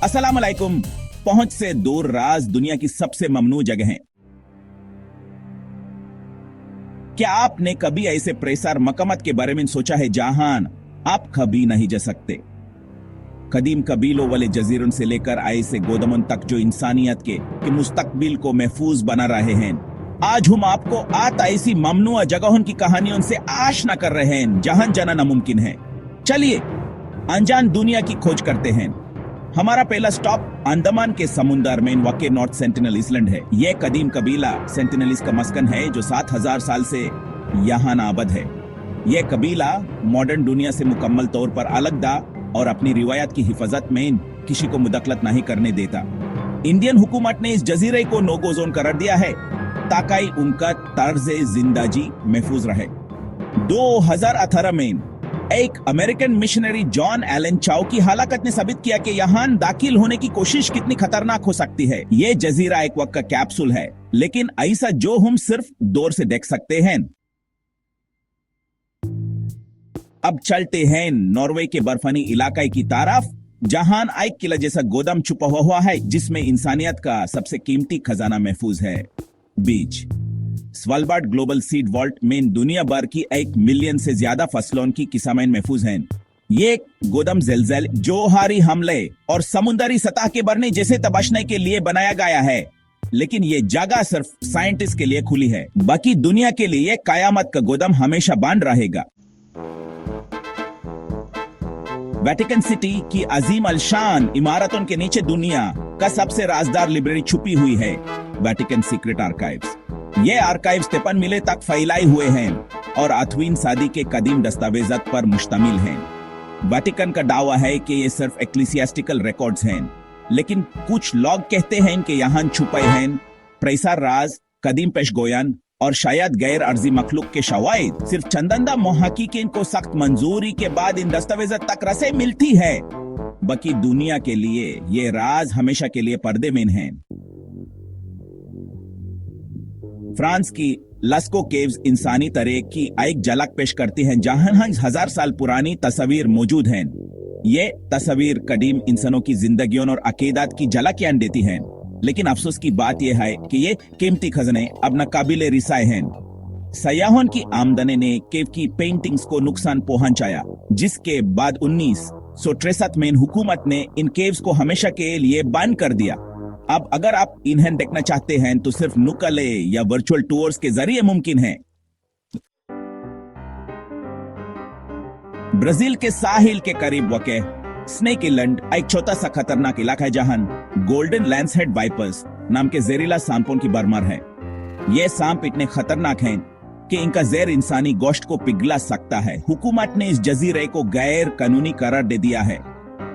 अस्सलाम वालेकुम। पहुंच से दूर राज दुनिया की सबसे ममनू जगह है। क्या आपने कभी ऐसे प्रेसार मकामत के बारे में सोचा है जहां आप कभी नहीं जा सकते? कदीम कबीलों वाले जजीरों से लेकर ऐसे गोदमन तक जो इंसानियत के मुस्तकबिल को महफूज बना रहे हैं। आज हम आपको ऐसी ममनुआ जगहों की कहानियों से आशना कर रहे हैं जहां जाना नामुमकिन है। चलिए अनजान दुनिया की खोज करते हैं। हमारा पहला स्टॉप अंडमान के समुंदर में वाक़ नॉर्थ सेंटिनल आइलैंड है। यह कदीम कबीला सेंटिनलीज का मस्कन है जो 7000 साल से यहाँ नाबद है। यह कबीला मॉडर्न दुनिया से मुकम्मल तौर पर अलग और अपनी रिवायत की हिफाजत में किसी को मुदखलत नहीं करने देता। इंडियन हुकूमत ने इस जजीरे को नो गो जोन करार दिया है ताकि उनका तर्ज जिंदगी महफूज रहे। 2018 में एक अमेरिकन मिशनरी जॉन एलन चाउ की हलाकत ने साबित किया कि यहाँ दाखिल होने की कोशिश कितनी खतरनाक हो सकती है। ये जजीरा एक वक्त का कैप्सूल है, लेकिन ऐसा जो हम सिर्फ दूर से देख सकते हैं। अब चलते हैं नॉर्वे के बर्फानी इलाके की तरफ, जहां एक किला जैसा गोदाम छुपा हुआ है जिसमें इंसानियत का सबसे कीमती खजाना महफूज है, बीज। स्वालबार्ड ग्लोबल सीड वॉल्ट में दुनिया भर की 1 मिलियन से ज्यादा फसलों की किस्में महफूज हैं। ये गोदाम ज़लज़ल, जोहारी हमले और समुद्री सतह के बढ़ने जैसे तबाशने के लिए बनाया गया है, लेकिन ये जगह सिर्फ साइंटिस्ट के लिए खुली है। बाकी दुनिया के लिए कयामत का गोदाम हमेशा बंद रहेगा। वेटिकन सिटी की अजीम अलशान इमारतों के नीचे दुनिया का सबसे राजदार लाइब्रेरी छुपी हुई है, वेटिकन सीक्रेट आर्काइव्स। ये आर्काइव्स 53 मील तक फैलाए हुए हैं और 8वीं सदी के कदीम दस्तावेजात पर मुश्तमिल हैं। वेटिकन का दावा है कि ये सिर्फ एक्लेसियास्टिकल रिकॉर्ड्स हैं, लेकिन कुछ लोग कहते हैं कि यहाँ छुपे हैं प्रेसार राज, कदीम पेशगोयन और शायद गैर अर्जी मखलूक के शवाहिद। सिर्फ चंदंदा मुहक्किकीन को सख्त मंजूरी के बाद इन दस्तावेजात तक रसे मिलती है। बाकी दुनिया के लिए ये राज हमेशा के लिए पर्दे में हैं। फ्रांस की लस्को केव्स इंसानी तरह की एक झलक पेश करती हैं, जहां 1000 साल पुरानी तस्वीर मौजूद हैं। ये तस्वीर कदीम इंसानों की जिंदगियों और अकीदत की झलकियां देती हैं, लेकिन अफसोस की बात यह है कि ये कीमती खजाने अब नाकाबिले रिसाए हैं। सयाहों की आमदनी ने केव की पेंटिंग्स को नुकसान पहुंचाया, जिसके बाद 1963 में हुकूमत ने इन केव्स को हमेशा के लिए बंद कर दिया। अब अगर आप इन्हें देखना चाहते हैं तो सिर्फ नुकले या वर्चुअल टूर्स के जरिए मुमकिन है। ब्राजील के साहिल के करीब वाक़ स्नेक आइलैंड एक छोटा सा खतरनाक इलाका है जहां गोल्डन लैंसहेड वाइपर्स नाम के जहरीला सांपों की भरमार है। ये सांप इतने खतरनाक हैं कि इनका जहर इंसानी गोश्त को पिघला सकता है। हुकूमत ने इस जजीरे को गैर कानूनी करार दे दिया है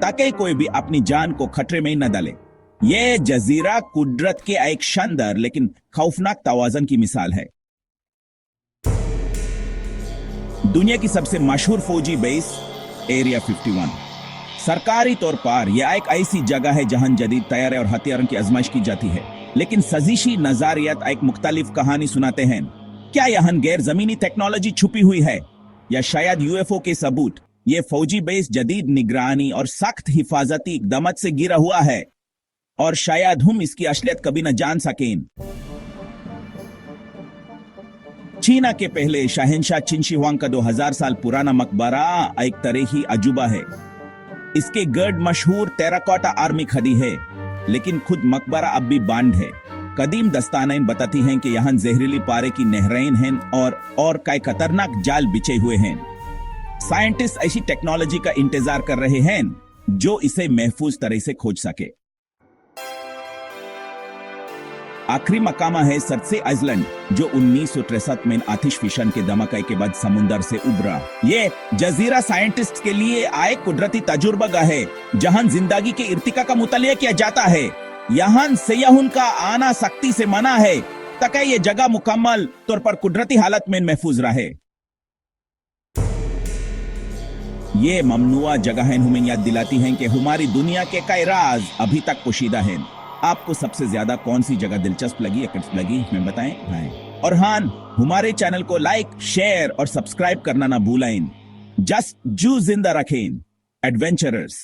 ताकि कोई भी अपनी जान को खतरे में न डाले। यह जजीरा कुदरत के एक शानदार लेकिन खौफनाक तवाज़न की मिसाल है। दुनिया की सबसे मशहूर फौजी बेस एरिया 51 सरकारी तौर पर यह एक ऐसी जगह है जहां जदीद तैयारी और हथियारों की आजमाइश की जाती है, लेकिन सजीशी नजरियात एक मुख्तलिफ कहानी सुनाते हैं। क्या यहाँ गैर जमीनी टेक्नोलॉजी छुपी हुई है या शायद यूएफओ के सबूत? यह फौजी बेस जदीद निगरानी और सख्त हिफाजती इकदामत से घिरा हुआ है और शायद हम इसकी असलियत कभी न जान सकें। चीना के पहले शहंशाह चिन शी हुआंग का 2000 साल पुराना मकबरा एक तरह ही अजूबा है। इसके गर्द मशहूर टेराकोटा आर्मी खड़ी है, लेकिन खुद मकबरा अब भी बंद है। कदीम दस्तानें बताती हैं कि यहाँ जहरीली पारे की नहरें हैं और कई खतरनाक जाल बिछे हुए हैं। साइंटिस्ट ऐसी टेक्नोलॉजी का इंतजार कर रहे हैं जो इसे महफूज तरह से खोज सके। आखिरी मकामा है सरसे आइलैंड, जो 1963 में आतिश फिशन के धमाके के बाद समुद्र से उभरा। ये जजीरा साइंटिस्ट के लिए एक कुदरती तजुर्बा है जहां जिंदगी के इर्तिका का मुतालिया किया जाता है। यहाँ सयाहुन का आना सख्ती से मना है ताकि ये जगह मुकम्मल तौर पर कुदरती हालत में महफूज रहे। ये ममनुआ जगहें हमें याद दिलाती हैं कि हमारी दुनिया के कई राज अभी तक पोशीदा हैं। आपको सबसे ज्यादा कौन सी जगह दिलचस्प लगी या लगी हमें बताएं। और हाँ, हमारे चैनल को लाइक, शेयर और सब्सक्राइब करना ना भूलें। जस्ट जू जिंदा रखें एडवेंचरर्स।